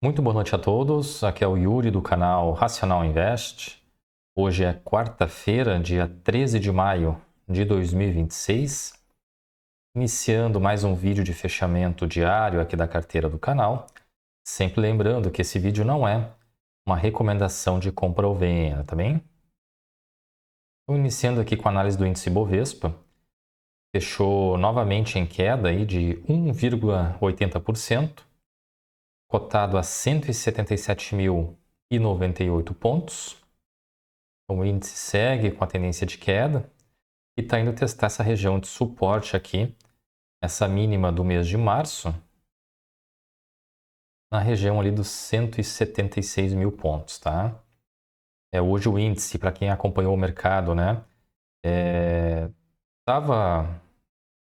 Muito boa noite a todos, aqui é o Yuri do canal Racional Invest. Hoje é quarta-feira, dia 13 de maio de 2026, iniciando mais um vídeo de fechamento diário aqui da carteira do canal. Sempre lembrando que esse vídeo não é uma recomendação de compra ou venda, tá bem? Então, iniciando aqui com a análise do índice Bovespa, fechou novamente em queda aí de 1,80%. Cotado a 177.098 pontos. O índice segue com a tendência de queda e está indo testar essa região de suporte aqui, essa mínima do mês de março, na região ali dos 176 mil pontos, tá? Hoje o índice, para quem acompanhou o mercado, né, estava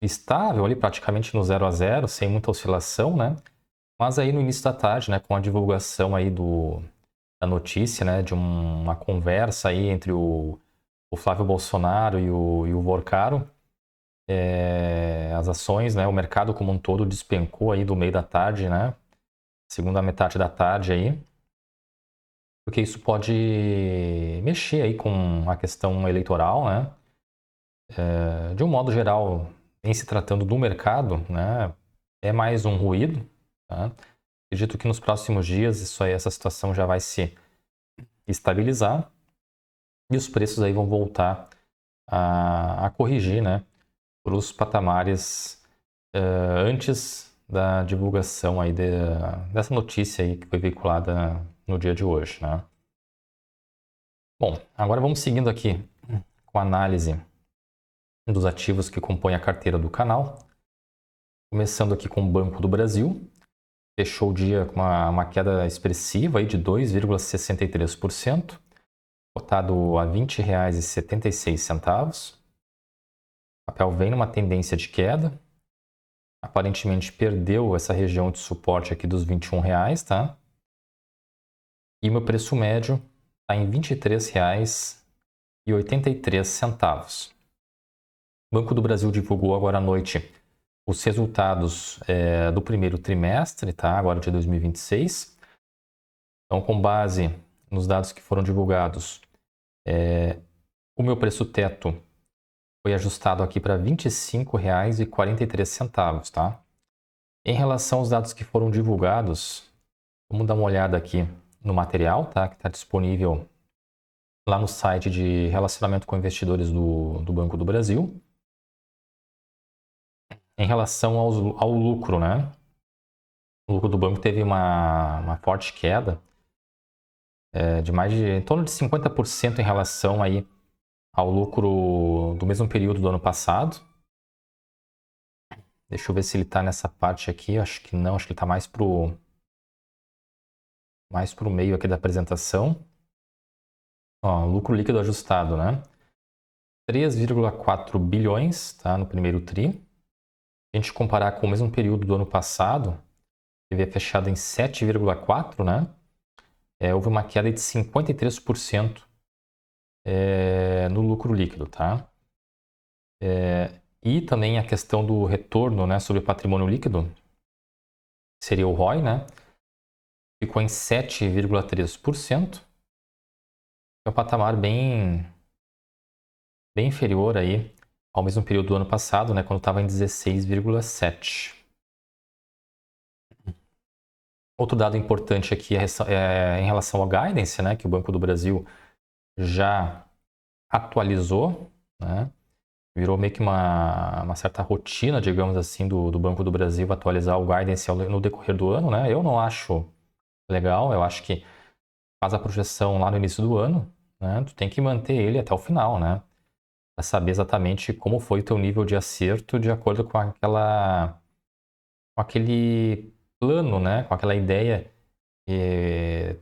estável ali praticamente no 0 a 0, sem muita oscilação, né? Mas aí no início da tarde, né, com a divulgação aí da notícia, né, de uma conversa aí entre o Flávio Bolsonaro e o Vorcaro, as ações, né, o mercado como um todo despencou aí do meio da tarde, né, segunda metade da tarde aí, porque isso pode mexer aí com a questão eleitoral, né, de um modo geral, em se tratando do mercado, né, é mais um ruído, tá? Acredito que nos próximos dias essa situação já vai se estabilizar e os preços aí vão voltar a corrigir, né, para os patamares antes da divulgação aí dessa notícia aí que foi veiculada no dia de hoje, né? Bom, agora vamos seguindo aqui com a análise dos ativos que compõem a carteira do canal. Começando aqui com o Banco do Brasil, fechou o dia com uma queda expressiva aí de 2,63%, cotado a R$ 20,76. O papel vem numa tendência de queda, aparentemente perdeu essa região de suporte aqui dos R$ 21, tá? E o meu preço médio está em R$ 23,83. O Banco do Brasil divulgou agora à noite os resultados do primeiro trimestre, tá? Agora de 2026. Então, com base nos dados que foram divulgados, o meu preço teto foi ajustado aqui para R$ 25,43, tá? Em relação aos dados que foram divulgados, vamos dar uma olhada aqui no material, tá? Que está disponível lá no site de relacionamento com investidores do Banco do Brasil. Em relação ao lucro, né? O lucro do banco teve uma forte queda de em torno de 50% em relação aí ao lucro do mesmo período do ano passado. Deixa eu ver se ele está nessa parte aqui. Acho que não, acho que ele está mais pro meio aqui da apresentação. Ó, lucro líquido ajustado, né? 3,4 bilhões, tá? No primeiro tri. Se a gente comparar com o mesmo período do ano passado, teve fechado em 7,4, né? Houve uma queda de 53% no lucro líquido, tá? E também a questão do retorno, né, sobre o patrimônio líquido, seria o ROI, né? Ficou em 7,3%. É um patamar bem inferior aí ao mesmo período do ano passado, né, quando estava em 16,7%. Outro dado importante aqui é em relação ao guidance, né, que o Banco do Brasil já atualizou, né? Virou meio que uma certa rotina, digamos assim, do Banco do Brasil atualizar o guidance no decorrer do ano, né? Eu não acho legal, eu acho que faz a projeção lá no início do ano, né? Tu tem que manter ele até o final, né? Para saber exatamente como foi o teu nível de acerto de acordo com com aquele plano, né? Com aquela ideia que o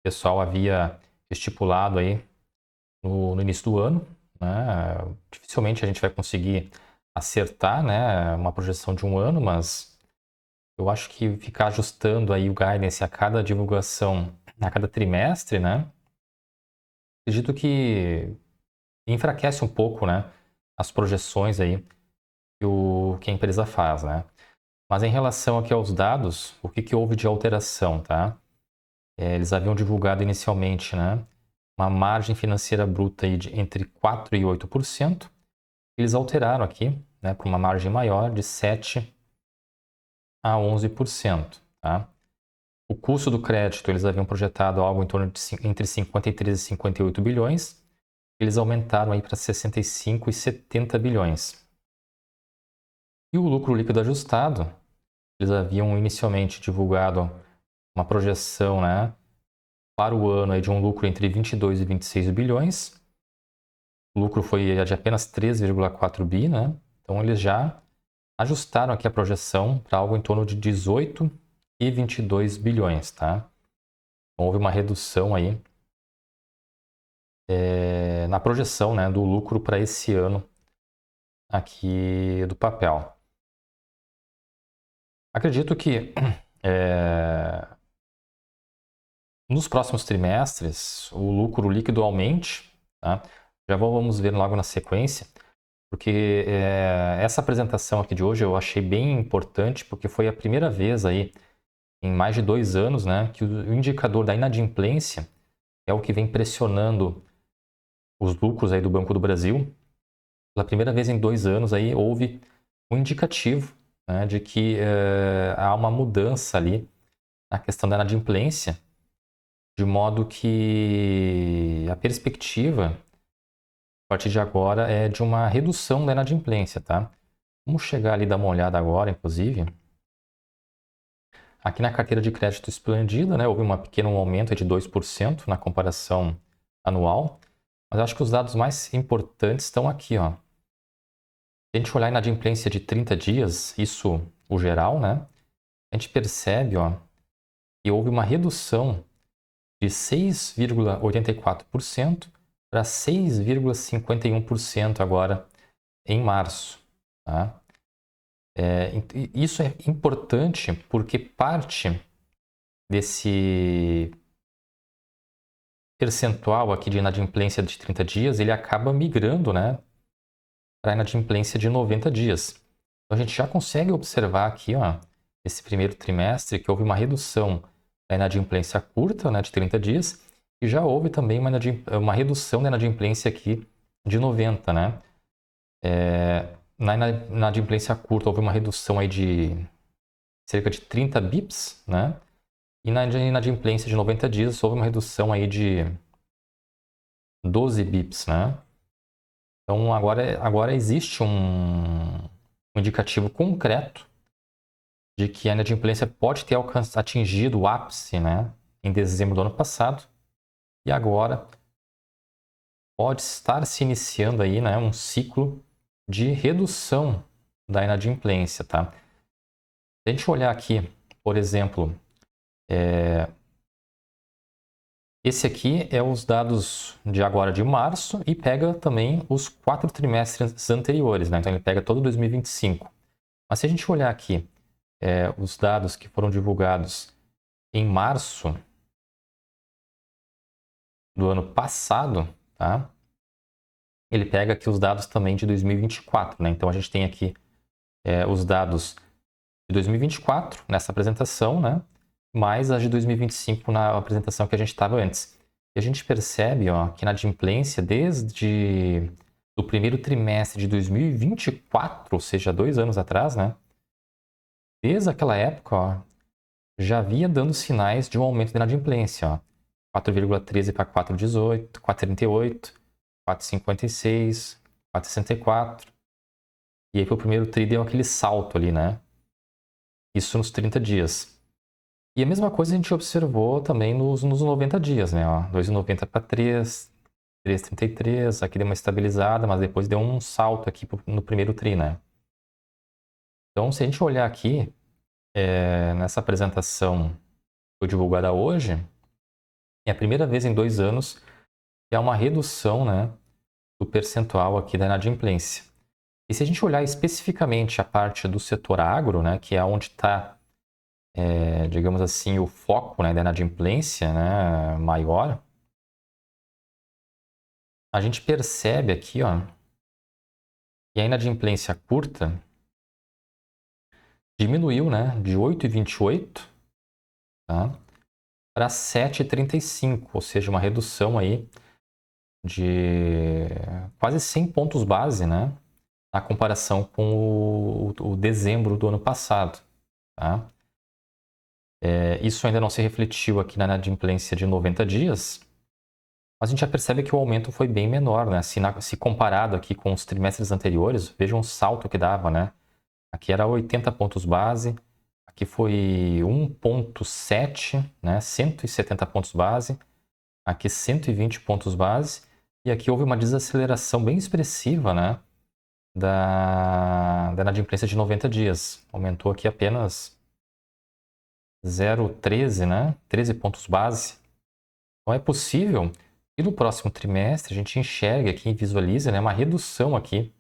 pessoal havia estipulado aí no início do ano, né? Dificilmente a gente vai conseguir acertar, né, uma projeção de um ano, mas eu acho que ficar ajustando aí o guidance a cada divulgação, a cada trimestre, né, acredito que enfraquece um pouco, né, as projeções aí que a empresa faz, né. Mas em relação aqui aos dados, o que houve de alteração, tá? Eles haviam divulgado inicialmente, né, uma margem financeira bruta aí de entre 4% e 8%. Eles alteraram aqui, né, para uma margem maior de 7% a 11%. Tá? O custo do crédito, eles haviam projetado algo em torno de entre 53 e 58 bilhões. Eles aumentaram aí para 65 e 70 bilhões. E o lucro líquido ajustado, eles haviam inicialmente divulgado uma projeção, né, para o ano aí de um lucro entre 22 e 26 bilhões. O lucro foi de apenas 3,4 bi, né? Então eles já ajustaram aqui a projeção para algo em torno de 18 e 22 bilhões, tá? Então, houve uma redução aí na projeção, né, do lucro para esse ano aqui do papel. Acredito que nos próximos trimestres o lucro líquido aumente, tá? Já vamos ver logo na sequência, porque essa apresentação aqui de hoje eu achei bem importante, porque foi a primeira vez aí em mais de 2 anos, né, que o indicador da inadimplência é o que vem pressionando os lucros aí do Banco do Brasil. Pela primeira vez em 2 anos aí houve um indicativo, né, de que há uma mudança ali na questão da inadimplência, de modo que a perspectiva a partir de agora é de uma redução da inadimplência, tá? Vamos chegar ali e dar uma olhada agora, inclusive. Aqui na carteira de crédito expandida, né, houve um pequeno aumento de 2% na comparação anual, mas acho que os dados mais importantes estão aqui, ó. Se a gente olhar a inadimplência de 30 dias, isso o geral, né, a gente percebe, ó, que houve uma redução de 6,84% para 6,51% agora em março, tá? Isso é importante porque parte desse percentual aqui de inadimplência de 30 dias, ele acaba migrando, né, para a inadimplência de 90 dias. Então, a gente já consegue observar aqui, ó, esse primeiro trimestre, que houve uma redução da inadimplência curta, né, de 30 dias, e já houve também uma redução da inadimplência aqui de 90, né? Na inadimplência curta houve uma redução aí de cerca de 30 bips, né? E na inadimplência de 90 dias houve uma redução aí de 12 bips, né? Então agora existe um indicativo concreto de que a inadimplência pode ter atingido o ápice, né, em dezembro do ano passado, e agora pode estar se iniciando aí, né, um ciclo de redução da inadimplência, tá? Se a gente olhar aqui, por exemplo, esse aqui é os dados de agora de março e pega também os 4 trimestres anteriores, né? Então ele pega todo 2025. Mas se a gente olhar aqui os dados que foram divulgados em março do ano passado, tá? Ele pega aqui os dados também de 2024, né? Então a gente tem aqui os dados de 2024 nessa apresentação, né? Mais as de 2025 na apresentação que a gente estava antes. E a gente percebe, ó, que na inadimplência, desde o primeiro trimestre de 2024, ou seja, 2 anos atrás, né? Desde aquela época, ó, já havia dando sinais de um aumento da inadimplência, ó. 4,13 para 4,18, 4,38, 4,56, 4,64. E aí para o primeiro tri deu aquele salto ali, né? Isso nos 30 dias. E a mesma coisa a gente observou também nos 90 dias, né? 2,90 para 3, 3,33, aqui deu uma estabilizada, mas depois deu um salto aqui no primeiro tri, né? Então, se a gente olhar aqui, nessa apresentação que foi divulgada hoje, é a primeira vez em 2 anos que há uma redução, né, do percentual aqui da inadimplência. E se a gente olhar especificamente a parte do setor agro, né, que é onde está, digamos assim, o foco, né, da inadimplência, né, maior, a gente percebe aqui, ó, que a inadimplência curta diminuiu, né, de 8,28, tá, para 7,35, ou seja, uma redução aí de quase 100 pontos base, né, na comparação com o dezembro do ano passado, tá? Isso ainda não se refletiu aqui na inadimplência de 90 dias, mas a gente já percebe que o aumento foi bem menor, né? Se comparado aqui com os trimestres anteriores, vejam o salto que dava, né? Aqui era 80 pontos base, aqui foi 1,7, né? 170 pontos base, aqui 120 pontos base, e aqui houve uma desaceleração bem expressiva, né? Da inadimplência de 90 dias. Aumentou aqui apenas 0,13, né? 13 pontos base. Então é possível que no próximo trimestre a gente enxergue aqui e visualize, né, uma redução aqui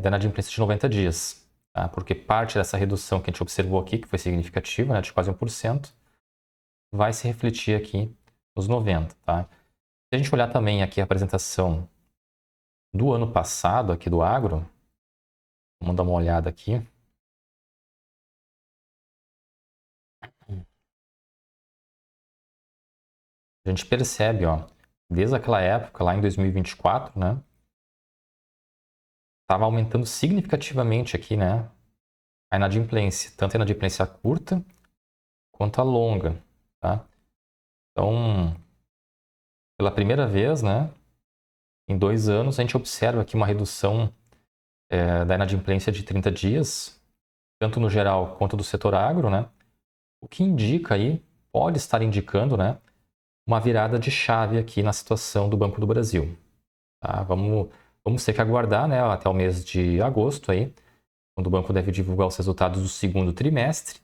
da inadimplência de 90 dias. Tá? Porque parte dessa redução que a gente observou aqui, que foi significativa, né, de quase 1%, vai se refletir aqui nos 90. Tá? Se a gente olhar também aqui a apresentação do ano passado aqui do agro, vamos dar uma olhada aqui. A gente percebe, ó, desde aquela época, lá em 2024, né, estava aumentando significativamente aqui, né, a inadimplência, tanto a inadimplência curta quanto a longa, tá? Então, pela primeira vez, né, em 2 anos, a gente observa aqui uma redução da inadimplência de 30 dias, tanto no geral quanto do setor agro, né? O que indica aí, pode estar indicando, né, uma virada de chave aqui na situação do Banco do Brasil. Tá? Vamos ter que aguardar, né, até o mês de agosto aí, quando o banco deve divulgar os resultados do segundo trimestre,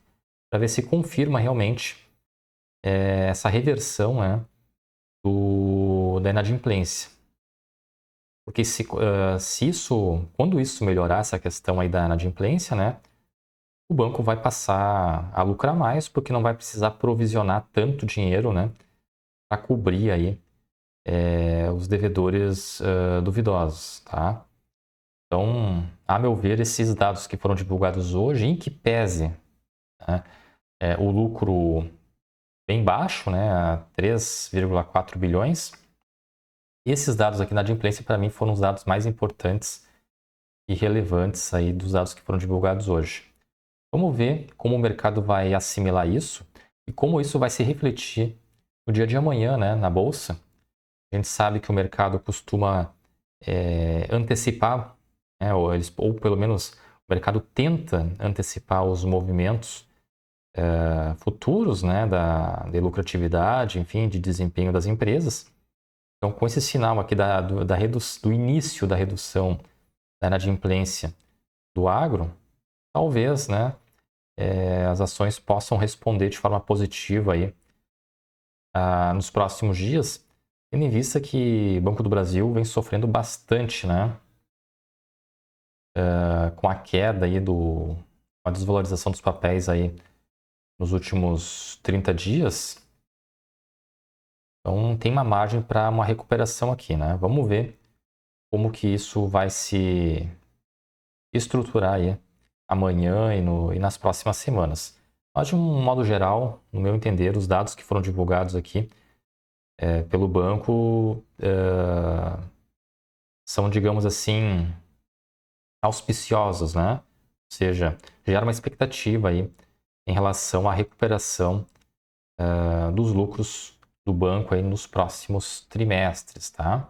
para ver se confirma realmente essa reversão, né, da inadimplência. Porque quando isso melhorar, essa questão aí da inadimplência, né, o banco vai passar a lucrar mais, porque não vai precisar provisionar tanto dinheiro, né, para cobrir aí os devedores duvidosos, tá? Então, a meu ver, esses dados que foram divulgados hoje, em que pese, né, o lucro bem baixo, né, 3,4 bilhões, esses dados aqui na adimplência, para mim, foram os dados mais importantes e relevantes aí dos dados que foram divulgados hoje. Vamos ver como o mercado vai assimilar isso e como isso vai se refletir no dia de amanhã, né, na bolsa. A gente sabe que o mercado costuma antecipar, né, ou pelo menos o mercado tenta antecipar os movimentos futuros, né, de lucratividade, enfim, de desempenho das empresas. Então, com esse sinal aqui do início da redução da inadimplência do agro, talvez, né, as ações possam responder de forma positiva aí, nos próximos dias, tendo em vista que o Banco do Brasil vem sofrendo bastante, né, com a queda aí com a desvalorização dos papéis aí nos últimos 30 dias. Então, tem uma margem para uma recuperação aqui, né? Vamos ver como que isso vai se estruturar aí amanhã e nas próximas semanas. Mas, de um modo geral, no meu entender, os dados que foram divulgados aqui pelo banco são, digamos assim, auspiciosos, né? Ou seja, gera uma expectativa aí em relação à recuperação dos lucros do banco aí nos próximos trimestres, tá?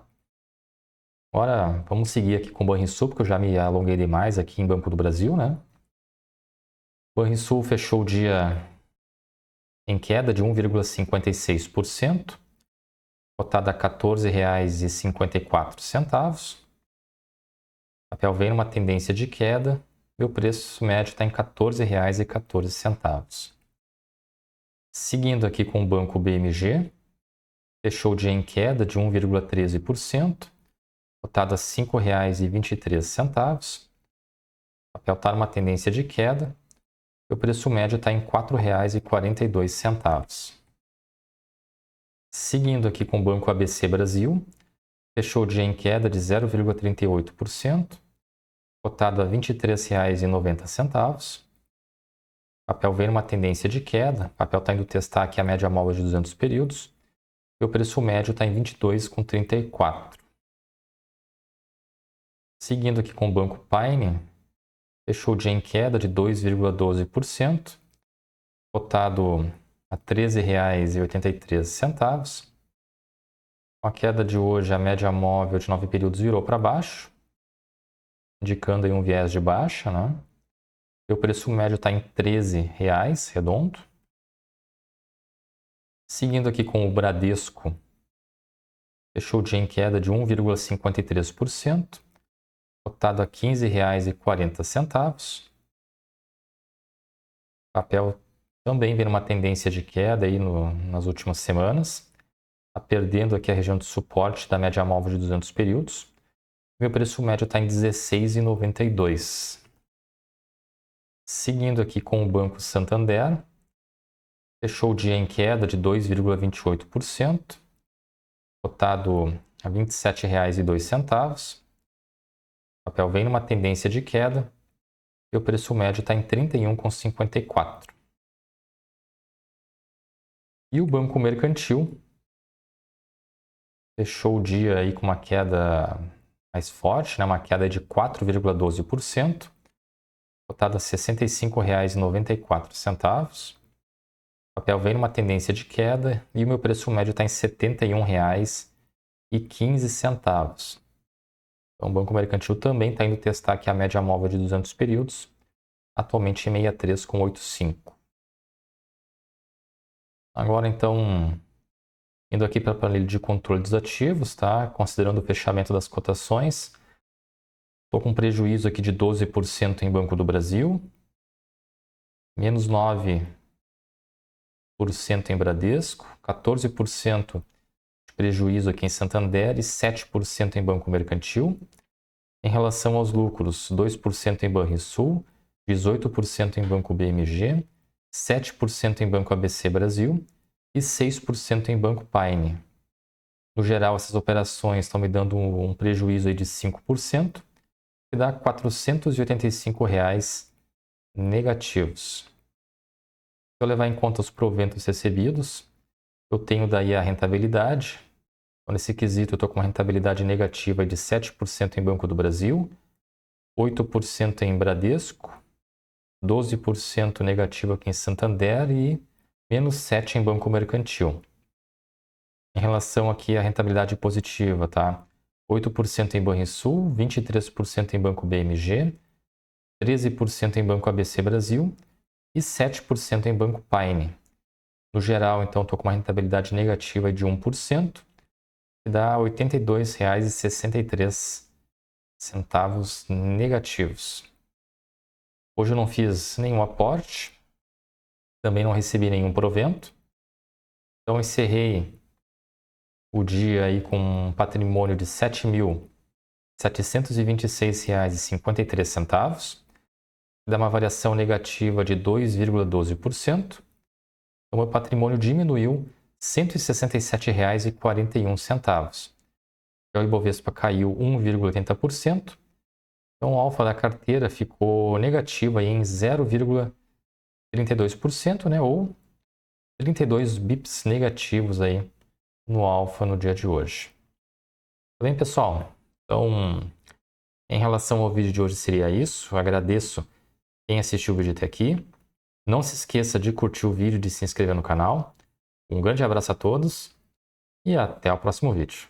Agora, vamos seguir aqui com o Banrisul, porque eu já me alonguei demais aqui em Banco do Brasil, né? O Banrisul fechou o dia em queda de 1,56%, cotada a R$ 14,54. O papel vem numa tendência de queda e o preço médio está em R$ 14,14. Seguindo aqui com o Banco BMG, fechou o dia em queda de 1,13%, cotado a R$ 5,23. O papel está numa tendência de queda e o preço médio está em R$ 4,42. Seguindo aqui com o Banco ABC Brasil, fechou o dia em queda de 0,38%, cotado a R$ 23,90. O papel vem numa tendência de queda. O papel está indo testar aqui a média móvel de 200 períodos. E o preço médio está em 22,34. Seguindo aqui com o Banco Pine, fechou o dia em queda de 2,12%, cotado a R$ 13,83. Com a queda de hoje, a média móvel de 9 períodos virou para baixo, indicando aí um viés de baixa, né? E o preço médio está em R$ 13,00, redondo. Seguindo aqui com o Bradesco, fechou o dia em queda de 1,53%, cotado a R$ 15,40. O papel também vem numa tendência de queda aí nas últimas semanas. Está perdendo aqui a região de suporte da média móvel de 200 períodos. Meu preço médio está em R$ 16,92. Seguindo aqui com o Banco Santander, fechou o dia em queda de 2,28%, cotado a R$ 27,02. O papel vem numa tendência de queda e o preço médio está em R$ 31,54. E o Banco Mercantil fechou o dia aí com uma queda mais forte, né? Uma queda de 4,12%, cotado a R$ 65,94. O papel vem numa tendência de queda e o meu preço médio está em R$ 71,15. Então, o Banco Mercantil também está indo testar aqui a média móvel de 200 períodos, atualmente em 63,85. Agora, então, indo aqui para a planilha de controle dos ativos, tá? Considerando o fechamento das cotações, estou com prejuízo aqui de 12% em Banco do Brasil, menos 9% em Bradesco, 14% de prejuízo aqui em Santander e 7% em Banco Mercantil. Em relação aos lucros, 2% em Banrisul, 18% em Banco BMG, 7% em Banco ABC Brasil e 6% em Banco Pine. No geral, essas operações estão me dando um prejuízo aí de 5%, que dá R$ 485 negativos. Se eu levar em conta os proventos recebidos, eu tenho daí a rentabilidade. Então, nesse quesito, eu estou com uma rentabilidade negativa de 7% em Banco do Brasil, 8% em Bradesco, 12% negativo aqui em Santander e menos 7% em Banco Mercantil. Em relação aqui à rentabilidade positiva, tá? 8% em Banrisul, 23% em Banco BMG, 13% em Banco ABC Brasil e 7% em Banco Pine. No geral, então, estou com uma rentabilidade negativa de 1%, que dá R$ 82,63 negativos. Hoje eu não fiz nenhum aporte, também não recebi nenhum provento. Então, encerrei o dia aí com um patrimônio de R$ 7.726,53, dá uma variação negativa de 2,12%. Então, meu patrimônio diminuiu R$ 167,41. O Ibovespa caiu 1,80%. Então, o alfa da carteira ficou negativo aí em 0,32%, né? Ou 32 bips negativos aí no alfa no dia de hoje. Tá bem, pessoal? Então, em relação ao vídeo de hoje seria isso. Eu agradeço quem assistiu o vídeo até aqui. Não se esqueça de curtir o vídeo e de se inscrever no canal. Um grande abraço a todos e até o próximo vídeo.